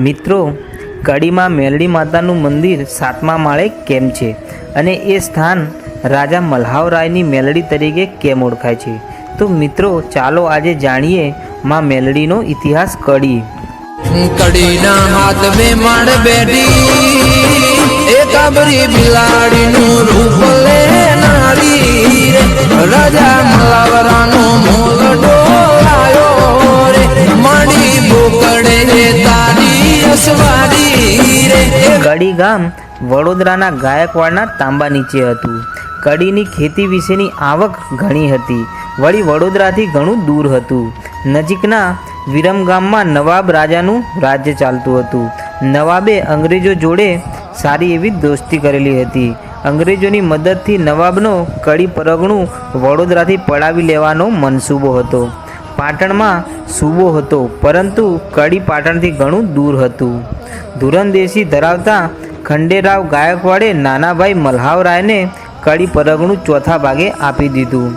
મિત્રો, કડીમાં મેલડી માતાનું મંદિર 7મા માળે કેમ છે અને એ સ્થાન રાજા મલ્હાવરાયની મેલડી તરીકે કેમ ઓળખાય છે? તો મિત્રો, ચાલો આજે જાણીએ માં મેલડીનો ઇતિહાસ. કડીના હાથ બે માળ બેઠી એ કાબરી બિલાડીનું રૂપ લેનારી રાજા મલ્હાવરાનો મોલડો લાયો રે માડી બોકડે રે તારી અસવારી રે. કડી ગામ વડોદરાના ગાયકવાડના તાંબા નીચે હતું. કડીની ખેતી વિશેની આવક ઘણી હતી. વળી વડોદરાથી ઘણું દૂર હતું. નજીકના વિરમગામમાં નવાબ રાજાનું રાજ્ય ચાલતું હતું. નવાબે અંગ્રેજો જોડે સારી એવી દોસ્તી કરેલી હતી. અંગ્રેજોની મદદથી નવાબનો કડી પરગણું વડોદરાથી પડાવી લેવાનો મનસૂબો હતો. પાટણમાં સૂબો હતો, પરંતુ કડી પાટણથી ઘણું દૂર હતું. ધુરંદેશી ધરાવતા ખંડેરાવ ગાયકવાડે નાના ભાઈ મલ્હાવરાયને કડી પરગણું ચોથા ભાગે આપી દીધું.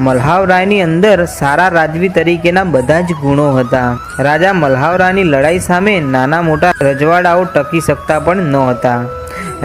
મલ્હાવરાયની અંદર સારા રાજવી તરીકેના બધા જ ગુણો હતા. રાજા મલ્હાવરાયની લડાઈ સામે નાના મોટા રજવાડાઓ ટકી શકતા પણ ન હતા.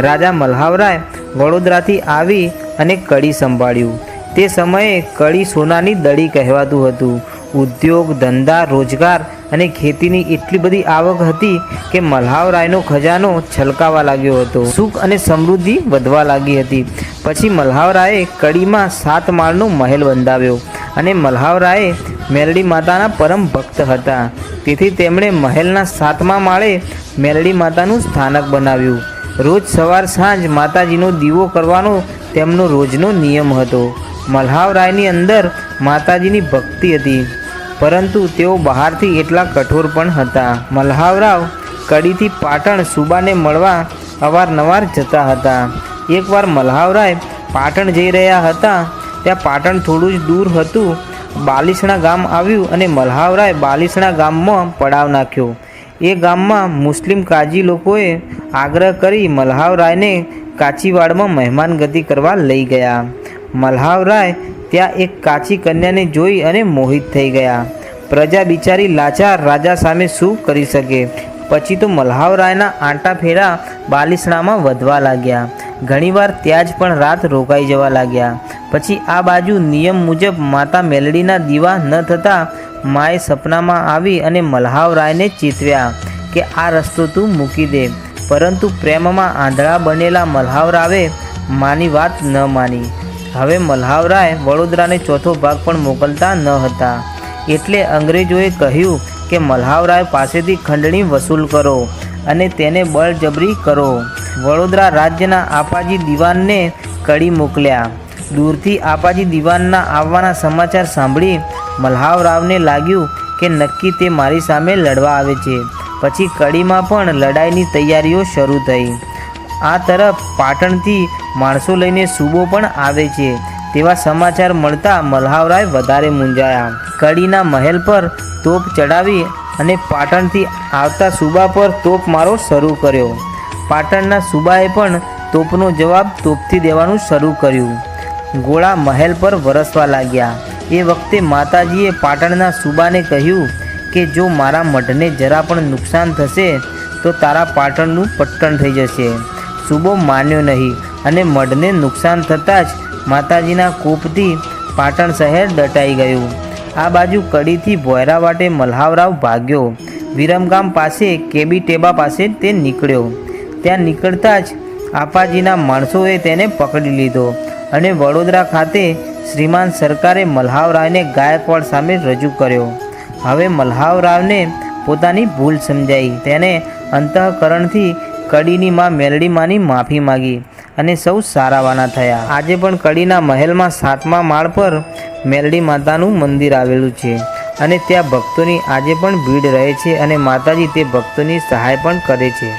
રાજા મલ્હાવરાય વડોદરાથી આવી અને કડી સંભાળ્યું. તે સમયે કડી સોનાની દડી કહેવાતું હતું. ઉદ્યોગ, ધંધા, રોજગાર અને ખેતીની એટલી બધી આવક હતી કે મલ્હાવરાયનો ખજાનો છલકાવા લાગ્યો હતો. સુખ અને સમૃદ્ધિ વધવા લાગી હતી. પછી મલ્હાવરાયે કડીમાં 7 માળનો મહેલ બંધાવ્યો અને મલ્હાવરાય મેલડી માતાના પરમ ભક્ત હતા. તેથી તેમણે મહેલના 7મા માળે મેલડી માતાનું સ્થાનક બનાવ્યું. રોજ સવાર સાંજ માતાજીનો દીવો કરવાનો તેમનો રોજનો નિયમ હતો. મલ્હાવરાયની અંદર માતાજીની ભક્તિ હતી, પરંતુ તેઓ બહારથી એટલા કઠોર પણ હતા. મલ્હાવરાવ કડીથી પાટણ સૂબાને મળવા અવારનવાર જતા હતા. એકવાર મલ્હાવરાય પાટણ જઈ રહ્યા હતા. ત્યાં પાટણ થોડું જ દૂર હતું. બાલીસણા ગામ આવ્યું અને મલ્હાવરાય બાલીસણા ગામમાં પડાવ નાખ્યો. એ ગામમાં મુસ્લિમ કાજી લોકોએ આગ્રહ કરી મલ્હાવરાયને કાચીવાડમાં મહેમાનગતિ કરવા લઈ ગયા. મલ્હાવરાય ત્યાં એક કાચી કન્યાને જોઈ અને મોહિત થઈ ગયા. પ્રજા બિચારી લાચાર રાજા સામે શું કરી શકે? પછી તો મલ્હાવરાયના આંટા ફેરા બાલીસણામાં વધવા લાગ્યા. ઘણીવાર ત્યાં જ પણ રાત રોકાઈ જવા લાગ્યા. પછી આ બાજુ નિયમ મુજબ માતા મેલડીના દીવા ન થતાં માએ સપનામાં આવી અને મલ્હાવરાયને ચેતવ્યા કે આ રસ્તો તું મૂકી દે. પરંતુ પ્રેમમાં આંધળા બનેલા મલ્હાવરાવે માની વાત ન માની. હવે મલ્હાવરાય વડોદરાને ચોથો ભાગ પણ મોકલતા ન હતા. એટલે અંગ્રેજોએ કહ્યું કે મલ્હાવરાય પાસેથી ખંડણી વસૂલ કરો અને તેને બળજબરી કરો. વડોદરા રાજ્યના આપાજી દિવાનને કડી મોકલ્યા. દૂરથી આપાજી દિવાનના આવવાના સમાચાર સાંભળી મલ્હાવરાવને લાગ્યું કે નક્કી તે મારી સામે લડવા આવે છે. પછી કડીમાં પણ લડાઈની તૈયારીઓ શરૂ થઈ. આ તરફ પાટણથી માણસો લઈને સૂબો પણ આવે છે તેવા સમાચાર મળતા મલ્હાવરાય વધારે મૂંઝાયા. કડીના મહેલ પર તોપ ચડાવી અને પાટણથી આવતા સૂબા પર તોપ મારો શરૂ કર્યો. પાટણના સૂબાએ પણ તોપનો જવાબ તોપથી દેવાનું શરૂ કર્યું. ગોળા મહેલ પર વરસવા લાગ્યા. એ વખતે માતાજીએ પાટણના સૂબાને કહ્યું કે જો મારા મઢને જરા પણ નુકસાન થશે તો તારા પાટણનું પટ્ટણ થઈ જશે. સૂબો માન્યો નહીં અને મઢને નુકસાન થતાં જ માતાજીના કોપથી પાટણ શહેર દટાઈ ગયું. આ બાજુ કડીથી ભોયરા વાટે મલ્હાવરાવ ભાગ્યો. વિરમગામ પાસે કેબી ટેબા પાસે તે નીકળ્યો. ત્યાં નીકળતા જ આપાજીના માણસોએ તેને પકડી લીધો અને વડોદરા ખાતે શ્રીમાન સરકારે મલ્હાવરાવને ગાયકવાડ સામે રજૂ કર્યો. હવે મલ્હાવરાવને પોતાની ભૂલ સમજાઈ. તેને અંતઃકરણથી કડીની માં મેલડી માની માફી માગી અને સૌ સારાવાના થયા. આજે પણ કડીના મહેલમાં 7મા માળ પર મેલડી માતાનું મંદિર આવેલું છે અને ત્યાં ભક્તોની આજે પણ ભીડ રહે છે અને માતાજી તે ભક્તોની સહાય પણ કરે છે.